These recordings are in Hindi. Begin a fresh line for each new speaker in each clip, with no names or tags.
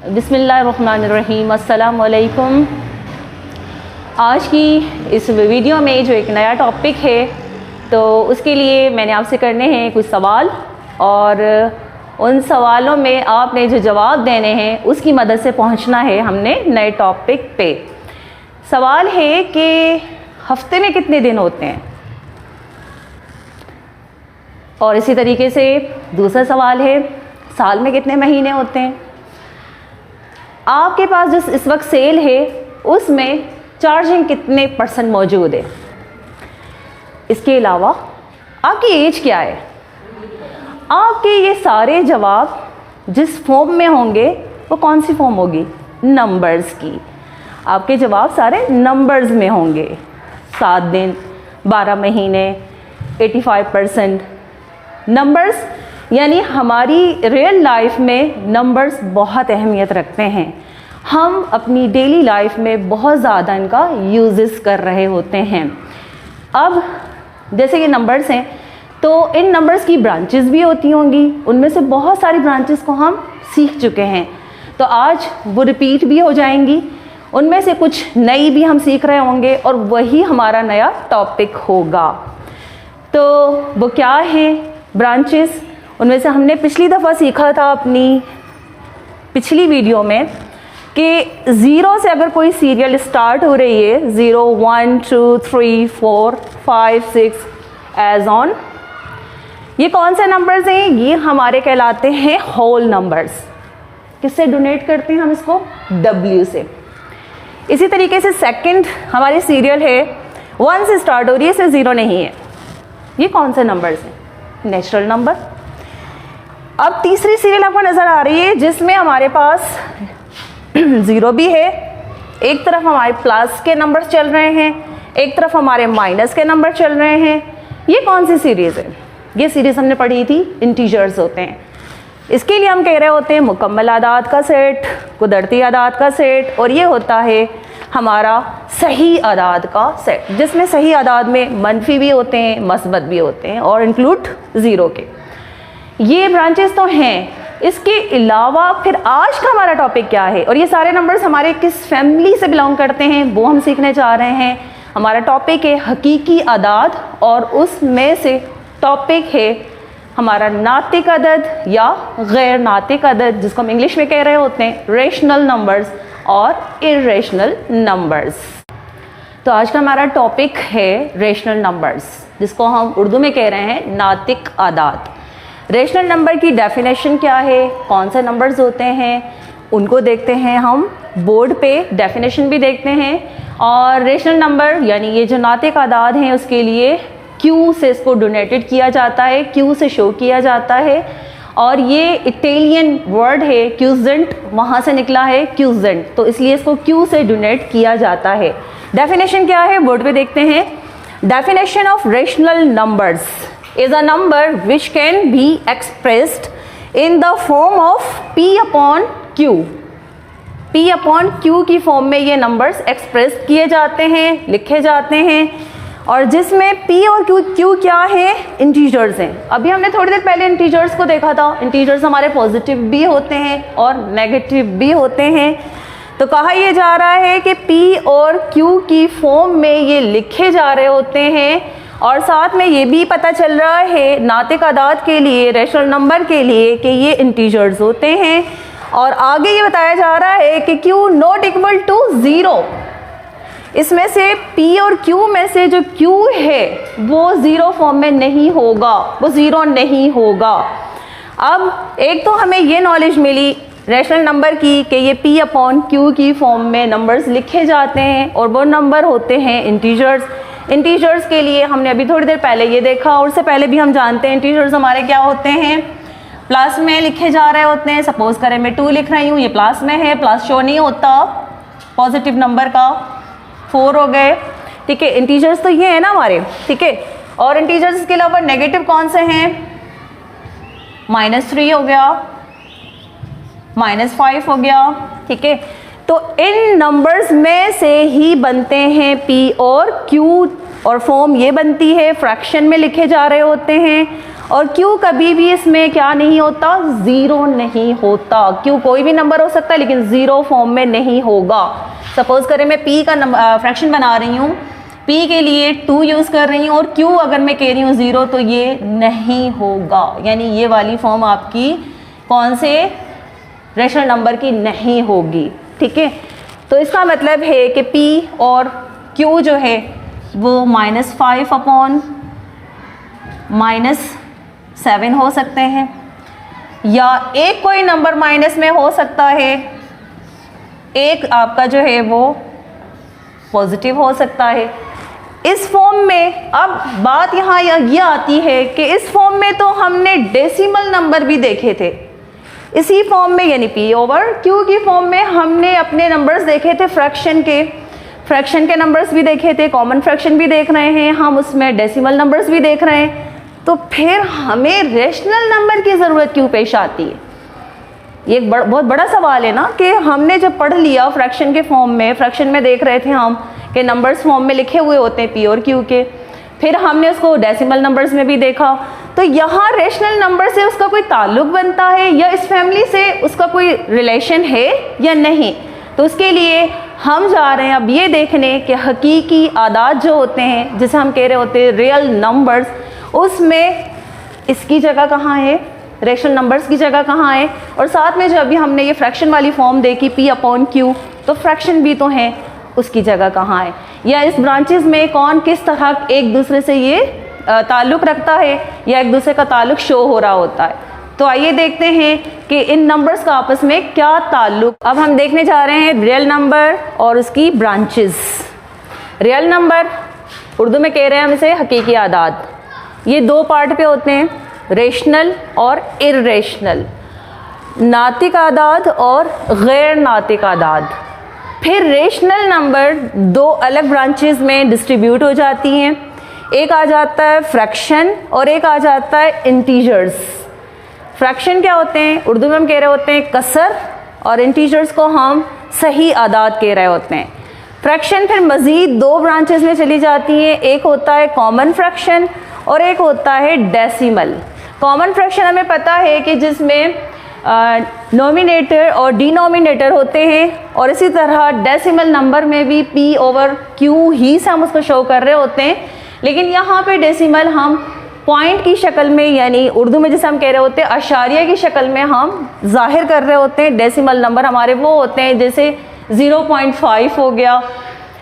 बिस्मिल्लाहिर्रहमानिर्रहीम, अस्सलाम वालेकुम। आज की इस वीडियो में जो एक नया टॉपिक है तो उसके लिए मैंने आपसे करने हैं कुछ सवाल, और उन सवालों में आपने जो जवाब देने हैं उसकी मदद से पहुंचना है हमने नए टॉपिक पे। सवाल है कि हफ्ते में कितने दिन होते हैं, और इसी तरीके से दूसरा सवाल है साल में कितने महीने होते हैं। आपके पास जो इस वक्त सेल है उसमें चार्जिंग कितने % मौजूद है। इसके अलावा आपकी एज क्या है। आपके ये सारे जवाब जिस फॉर्म में होंगे वो कौन सी फॉर्म होगी, नंबर्स की। आपके जवाब सारे नंबर्स में होंगे। 7 दिन, 12 महीने, 85% नंबर्स, यानी हमारी रियल लाइफ में नंबर्स बहुत अहमियत रखते हैं। हम अपनी डेली लाइफ में बहुत ज़्यादा इनका यूजेस कर रहे होते हैं। अब जैसे ये नंबर्स हैं तो इन नंबर्स की ब्रांचेस भी होती होंगी, उनमें से बहुत सारी ब्रांचेस को हम सीख चुके हैं, तो आज वो रिपीट भी हो जाएंगी। उनमें से कुछ नई भी हम सीख रहे होंगे और वही हमारा नया टॉपिक होगा। तो वो क्या है ब्रांचेस, उनमें से हमने पिछली दफ़ा सीखा था अपनी पिछली वीडियो में कि 0 से अगर कोई सीरियल स्टार्ट हो रही है, 0, 1, 2, 3, 4, 5, 6 एज ऑन, ये कौन से नंबर्स हैं, ये हमारे कहलाते हैं होल नंबर्स। किससे डोनेट करते हैं हम इसको, W से। इसी तरीके से सेकंड हमारी सीरियल है 1 से स्टार्ट हो रही है, इससे 0 नहीं है। ये कौन से नंबर्स हैं, नेचुरल नंबर। अब तीसरी सीरियल आपको नज़र आ रही है जिसमें हमारे पास 0 भी है, एक तरफ हमारे प्लस के नंबर्स चल रहे हैं, एक तरफ हमारे माइनस के नंबर चल रहे हैं। ये कौन सी सीरीज़ है, ये सीरीज़ हमने पढ़ी थी, इंटीजर्स होते हैं। इसके लिए हम कह रहे होते हैं मुकम्मल आदाद का सेट, कुदरती आदाद का सेट, और ये होता है हमारा सही आदाद का सेट, जिसमें सही आदाद में मनफी भी होते हैं, मस्बत भी होते हैं, और इंक्लूड 0 के। ये ब्रांचेस तो हैं। इसके अलावा फिर आज का हमारा टॉपिक क्या है, और ये सारे नंबर्स हमारे किस फैमिली से बिलोंग करते हैं वो हम सीखने जा रहे हैं। हमारा टॉपिक है हकीकी आदाद, और उसमें से टॉपिक है हमारा नातिक अदद या गैर नातिक अदद, जिसको हम इंग्लिश में कह रहे होते हैं रेशनल नंबर्स और इर्रेशनल नंबर्स। तो आज का हमारा टॉपिक है रेशनल नंबर्स, जिसको हम उर्दू में कह रहे हैं नातिक आदाद। रेशनल नंबर की डेफिनेशन क्या है, कौन से नंबर्स होते हैं, उनको देखते हैं हम बोर्ड पे, डेफिनेशन भी देखते हैं। और रेशनल नंबर यानी ये जो नातिक आदाद हैं उसके लिए Q से इसको डोनेटेड किया जाता है, Q से शो किया जाता है। और ये इटालियन वर्ड है, क्यूजेंट, वहाँ से निकला है क्यूजेंट, तो इसलिए इसको Q से डोनेट किया जाता है। डेफिनेशन क्या है बोर्ड पे देखते हैं। Definition of rational numbers is a number which can be expressed in the form of P upon Q। P upon Q की फॉर्म में ये नंबर्स एक्सप्रेस किए जाते हैं, लिखे जाते हैं, और जिसमें P और Q क्या है, इंटीजर्स हैं। अभी हमने थोड़ी देर पहले इंटीजर्स को देखा था। इंटीजर्स हमारे पॉजिटिव भी होते हैं और नेगेटिव भी होते हैं। तो कहा यह जा रहा है कि P और Q की फॉर्म में ये लिखे जा रहे होते हैं, और साथ में ये भी पता चल रहा है नातिक आदाद के लिए, रेशनल नंबर के लिए, कि ये इंटीजर्स होते हैं। और आगे ये बताया जा रहा है कि Q नॉट इक्वल टू 0। इसमें से P और Q में से जो Q है वो 0 फॉर्म में नहीं होगा, वो 0 नहीं होगा। अब एक तो हमें ये नॉलेज मिली रेशनल नंबर की कि ये P अपॉन Q की फॉर्म में नंबर्स लिखे जाते हैं, और वो नंबर होते हैं इंटीजर्स। इंटीजर्स के लिए हमने अभी थोड़ी देर पहले ये देखा, और उससे पहले भी हम जानते हैं इंटीजर्स हमारे क्या होते हैं, प्लस में लिखे जा रहे होते हैं। सपोज करें मैं 2 लिख रही हूँ, ये प्लस में है, प्लस शो नहीं होता पॉजिटिव नंबर का। 4 हो गए, ठीक है। इंटीजर्स तो ये है ना हमारे, ठीक है। और इंटीजर्स के अलावा नेगेटिव कौन से हैं, -3 हो गया, -5 हो गया, ठीक है। तो इन नंबर्स में से ही बनते हैं P और Q, और फॉर्म ये बनती है फ्रैक्शन में लिखे जा रहे होते हैं। और Q कभी भी इसमें क्या नहीं होता, ज़ीरो नहीं होता। Q कोई भी नंबर हो सकता है लेकिन ज़ीरो फॉर्म में नहीं होगा। सपोज करें मैं P का फ्रैक्शन बना रही हूँ, P के लिए 2 यूज़ कर रही हूँ और Q अगर मैं कह रही हूँ 0 तो ये नहीं होगा, यानी ये वाली फॉर्म आपकी कौन से रैशनल नंबर की नहीं होगी। ठीक है, तो इसका मतलब है कि P और Q जो है वो -5 अपॉन -7 हो सकते हैं, या एक कोई नंबर माइनस में हो सकता है, एक आपका जो है वो पॉजिटिव हो सकता है। इस फॉर्म में अब बात यहाँ ये आती है कि इस फॉर्म में तो हमने डेसिमल नंबर भी देखे थे, इसी फॉर्म में यानी P ओवर Q की फॉर्म में हमने अपने नंबर्स देखे थे, फ्रैक्शन के नंबर्स भी देखे थे, कॉमन फ्रैक्शन भी देख रहे हैं हम, उसमें डेसिमल नंबर्स भी देख रहे हैं। तो फिर हमें रैशनल नंबर की ज़रूरत क्यों पेश आती है? ये एक बहुत बड़ा सवाल है ना, कि हमने जब पढ़ लिया फ्रैक्शन के फॉर्म में, फ्रैक्शन में देख रहे थे हम कि नंबर्स फॉर्म में लिखे हुए होते हैं P और Q के, फिर हमने उसको डेसिमल नंबर्स में भी देखा, तो यहाँ रैशनल नंबर से उसका कोई ताल्लुक बनता है या इस फैमिली से उसका कोई रिलेशन है या नहीं। तो उसके लिए हम जा रहे हैं अब ये देखने कि हकीकी आदाद जो होते हैं, जिसे हम कह रहे होते हैं रियल नंबर्स, उसमें इसकी जगह कहाँ है, रैशनल नंबर्स की जगह कहाँ है, और साथ में जो अभी हमने ये फ्रैक्शन वाली फॉर्म देखी P अपॉन Q, तो फ्रैक्शन भी तो है, उसकी जगह कहाँ है, या इस ब्रांचेस में कौन किस तरह एक दूसरे से ये ताल्लुक़ रखता है या एक दूसरे का ताल्लुक़ शो हो रहा होता है। तो आइए देखते हैं कि इन नंबर्स का आपस में क्या ताल्लुक़। अब हम देखने जा रहे हैं रियल नंबर और उसकी ब्रांचेस। रियल नंबर उर्दू में कह रहे हैं हम इसे हकीकी आदाद। ये दो पार्ट पे होते हैं, रेशनल और इर्रेशनल, नातिक आदाद और गैर नातिक आदाद। फिर रेशनल नंबर दो अलग ब्रांचेस में डिस्ट्रीब्यूट हो जाती हैं, एक आ जाता है फ्रैक्शन और एक आ जाता है इंटीजर्स। फ्रैक्शन क्या होते हैं, उर्दू में हम कह रहे होते हैं कसर, और इंटीजर्स को हम सही आदाद कह रहे होते हैं। फ्रैक्शन फिर मज़ीद दो ब्रांचेस में चली जाती हैं, एक होता है कॉमन फ्रैक्शन और एक होता है डेसिमल। कॉमन फ्रैक्शन हमें पता है कि जिसमें नोमिनेटर और डिनोमिनेटर होते हैं, और इसी तरह डेसिमल नंबर में भी P ओवर Q ही से हम उसको शो कर रहे होते हैं, लेकिन यहाँ पे डेसिमल हम पॉइंट की शक्ल में, यानी उर्दू में जिसे हम कह रहे होते हैं अशारिया की शक्ल में हम जाहिर कर रहे होते हैं। डेसिमल नंबर हमारे वो होते हैं जैसे 0.5 हो गया,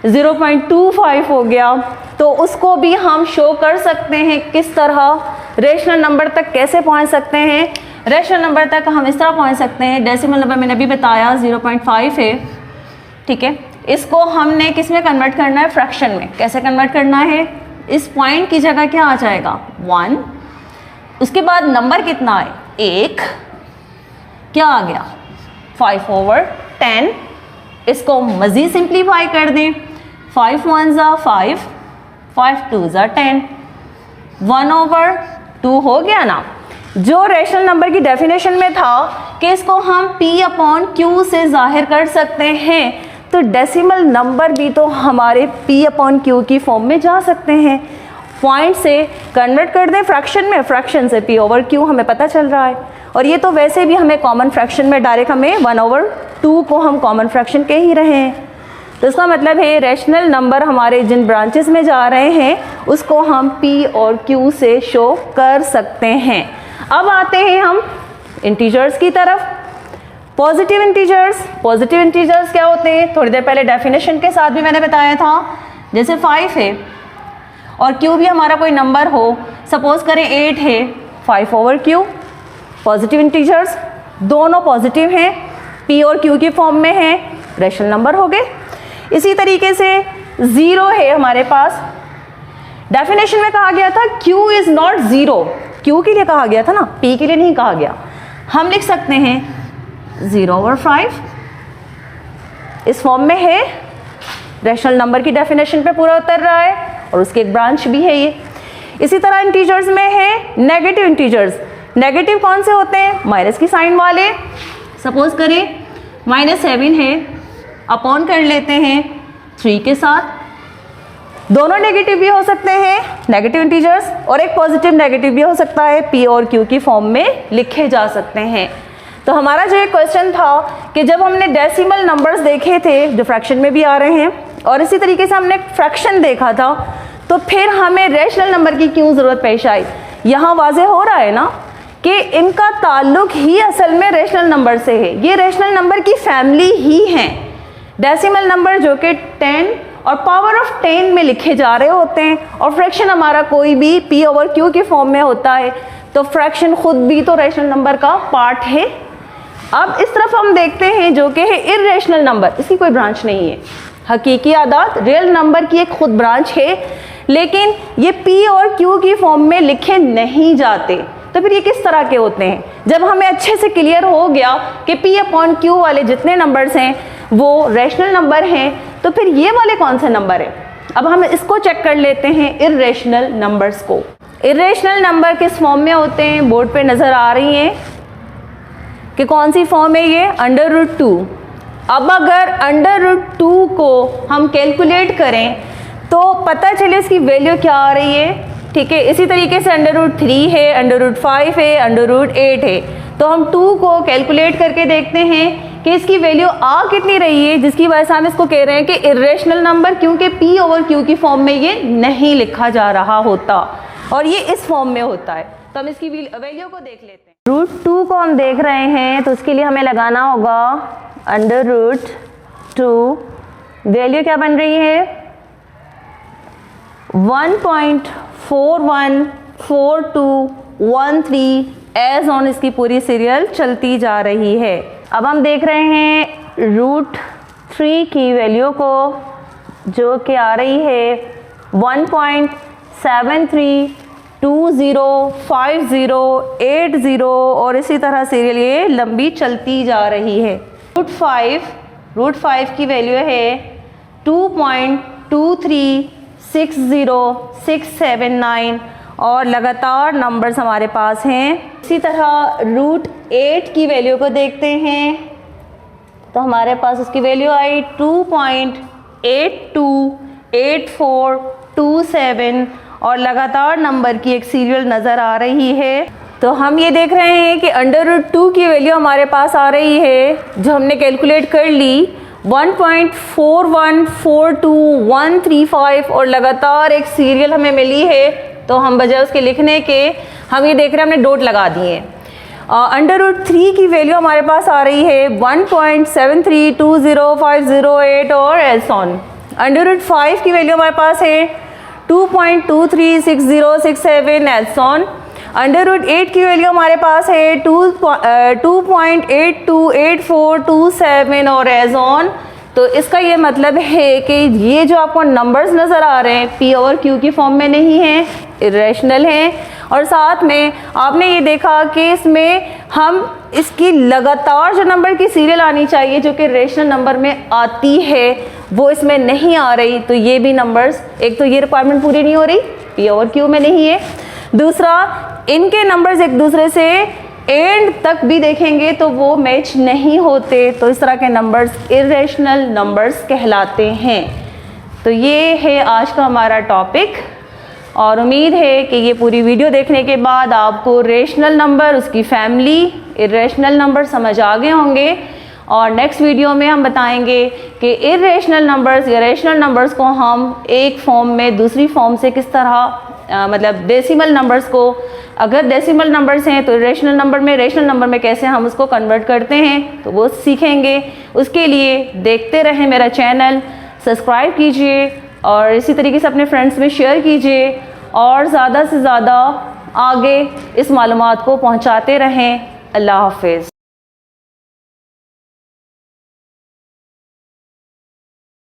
0.25 हो गया, तो उसको भी हम शो कर सकते हैं किस तरह, रेशनल नंबर तक कैसे पहुंच सकते हैं। रेशनल नंबर तक हम इस तरह पहुंच सकते हैं, डेसिमल नंबर मैंने अभी बताया 0.5 है, ठीक है, इसको हमने किस में कन्वर्ट करना है, फ्रैक्शन में। कैसे कन्वर्ट करना है, इस पॉइंट की जगह क्या आ जाएगा 1, उसके बाद नंबर कितना है 1, क्या आ गया 5 ओवर 10, इसको मज़ीद सिंप्लीफाई कर दें, 5 1 ज़ा 5, 5 2 ज़ा 10, 1 ओवर 2 हो गया ना। जो रेशनल नंबर की डेफिनेशन में था कि इसको हम P अपॉन Q से जाहिर कर सकते हैं, तो डेसिमल नंबर भी तो हमारे P अपॉन Q की फॉर्म में जा सकते हैं। पॉइंट से कन्वर्ट कर दें फ्रैक्शन में, फ्रैक्शन से P ओवर Q हमें पता चल रहा है, और ये तो वैसे भी हमें कॉमन फ्रैक्शन में डायरेक्ट हमें 1 ओवर 2 को हम कॉमन फ्रैक्शन कह ही रहे हैं। तो इसका मतलब है रैशनल नंबर हमारे जिन ब्रांचेस में जा रहे हैं उसको हम P और Q से शो कर सकते हैं। अब आते हैं हम इंटीजर्स की तरफ। पॉजिटिव इंटीजर्स क्या होते हैं, थोड़ी देर पहले डेफिनेशन के साथ भी मैंने बताया था। जैसे 5 है और Q भी हमारा कोई नंबर हो, सपोज करें 8 है, 5 ओवर Q, पॉजिटिव इंटीजर्स दोनों पॉजिटिव हैं, P और Q की फॉर्म में हैं, रैशनल नंबर हो गए। इसी तरीके से 0 है हमारे पास, डेफिनेशन में कहा गया था Q इज़ नॉट 0, Q के लिए कहा गया था ना, P के लिए नहीं कहा गया। हम लिख सकते हैं 0 ओवर 5, इस फॉर्म में है, रैशनल नंबर की डेफिनेशन पे पूरा उतर रहा है, और उसकी एक ब्रांच भी है ये। इसी तरह इंटीजर्स में है नेगेटिव इंटीजर्स। नेगेटिव कौन से होते हैं, माइनस की साइन वाले। सपोज करें -7 है, अपॉन कर लेते हैं 3 के साथ, दोनों नेगेटिव भी हो सकते हैं, नेगेटिव इंटीजर्स, और एक पॉजिटिव नेगेटिव भी हो सकता है, पी और क्यू की फॉर्म में लिखे जा सकते हैं। तो हमारा जो एक क्वेश्चन था कि जब हमने डेसिमल नंबर्स देखे थे जो फ्रैक्शन में भी आ रहे हैं, और इसी तरीके से हमने फ्रैक्शन देखा था, तो फिर हमें रैशनल नंबर की क्यों ज़रूरत पेश आई। यहाँ वाजे हो रहा है ना कि इनका ताल्लुक ही असल में रैशनल नंबर से है, ये रैशनल नंबर की फैमिली ही हैं। डेसिमल नंबर जो कि 10 और पावर ऑफ 10 में लिखे जा रहे होते हैं, और फ्रैक्शन हमारा कोई भी पी ओवर क्यू की फॉर्म में होता है, तो फ्रैक्शन खुद भी तो रैशनल नंबर का पार्ट है। अब इस तरफ हम देखते हैं जो कि है इर्रेशनल नंबर, इसकी कोई ब्रांच नहीं है। हकीकी आदात रियल नंबर की एक खुद ब्रांच है, लेकिन ये पी और क्यू की फॉर्म में लिखे नहीं जाते। तो फिर ये किस तरह के होते हैं? जब हमें अच्छे से क्लियर हो गया कि पी अपॉन क्यू वाले जितने नंबर्स हैं वो रैशनल नंबर हैं, तो फिर ये वाले कौन से नंबर हैं? अब हम इसको चेक कर लेते हैं, इर्रेशनल नंबर्स को। इर्रेशनल नंबर किस फॉर्म में होते हैं? बोर्ड पे नज़र आ रही हैं कि कौन सी फॉर्म है ये, √2। अब अगर √2 को हम कैलकुलेट करें तो पता चले इसकी वैल्यू क्या आ रही है, ठीक है। इसी तरीके से √3 है, √5 है, √8 है। तो हम 2 को कैलकुलेट करके देखते हैं कि इसकी वैल्यू आ कितनी रही है, जिसकी वजह से हम इसको कह रहे हैं कि इर्रेशनल नंबर, क्योंकि पी ओवर क्यू की फॉर्म में ये नहीं लिखा जा रहा होता और ये इस फॉर्म में होता है। तो हम इसकी वैल्यू को देख लेते हैं। √2 को हम देख रहे हैं, तो उसके लिए हमें लगाना होगा √2। वैल्यू क्या बन रही है? 1.414213 एज ऑन इसकी पूरी सीरियल चलती जा रही है। अब हम देख रहे हैं √3 की वैल्यू को, जो कि आ रही है 1.73205080 और इसी तरह सीरियल ये लंबी चलती जा रही है। √5 की वैल्यू है 2.2360679 और लगातार नंबर्स हमारे पास हैं। इसी तरह √8 की वैल्यू को देखते हैं, तो हमारे पास उसकी वैल्यू आई 2.828427 और लगातार नंबर की एक सीरियल नज़र आ रही है। तो हम ये देख रहे हैं कि √2 की वैल्यू हमारे पास आ रही है, जो हमने कैलकुलेट कर ली 1.414213 और लगातार एक सीरियल हमें मिली है। तो हम बजाय उसके लिखने के हम ये देख रहे हैं, हमने डॉट लगा दिए। √3 की वैल्यू हमारे पास आ रही है 1.732050 और एल्स ऑन। √5 की वैल्यू हमारे पास है 2.236067 एल्स ऑन। √8 की वैल्यू हमारे पास है 2.828427 और एज ऑन। तो इसका ये मतलब है कि ये जो आपको नंबर्स नज़र आ रहे हैं पी ओवर क्यू की फॉर्म में नहीं हैं, इर्रेशनल हैं। और साथ में आपने ये देखा कि इसमें हम इसकी लगातार जो नंबर की सीरियल आनी चाहिए जो कि रेशनल नंबर में आती है वो इसमें नहीं आ रही। तो ये भी नंबर्स, एक तो ये रिक्वायरमेंट पूरी नहीं हो रही, पी ओवर क्यू में नहीं है। दूसरा, इनके नंबर्स एक दूसरे से एंड तक भी देखेंगे तो वो मैच नहीं होते, तो इस तरह के नंबर्स इर्रेशनल नंबर्स कहलाते हैं। तो ये है आज का हमारा टॉपिक और उम्मीद है कि ये पूरी वीडियो देखने के बाद आपको रेशनल नंबर, उसकी फैमिली, इर्रेशनल नंबर समझ आ गए होंगे। और नेक्स्ट वीडियो में हम बताएंगे कि इर्रेशनल नंबर्स या रेशनल नंबर्स को हम एक फॉर्म में दूसरी फॉर्म से किस तरह मतलब डेसिमल नंबर्स को, अगर डेसिमल नंबर्स हैं तो इर्रेशनल नंबर में, रेशनल नंबर में कैसे हम उसको कन्वर्ट करते हैं, तो वो सीखेंगे। उसके लिए देखते रहें मेरा चैनल, सब्सक्राइब कीजिए और इसी तरीके से अपने फ्रेंड्स में शेयर कीजिए और ज़्यादा से ज़्यादा आगे इस मालूमात को पहुँचाते रहें। अल्लाह हाफिज़।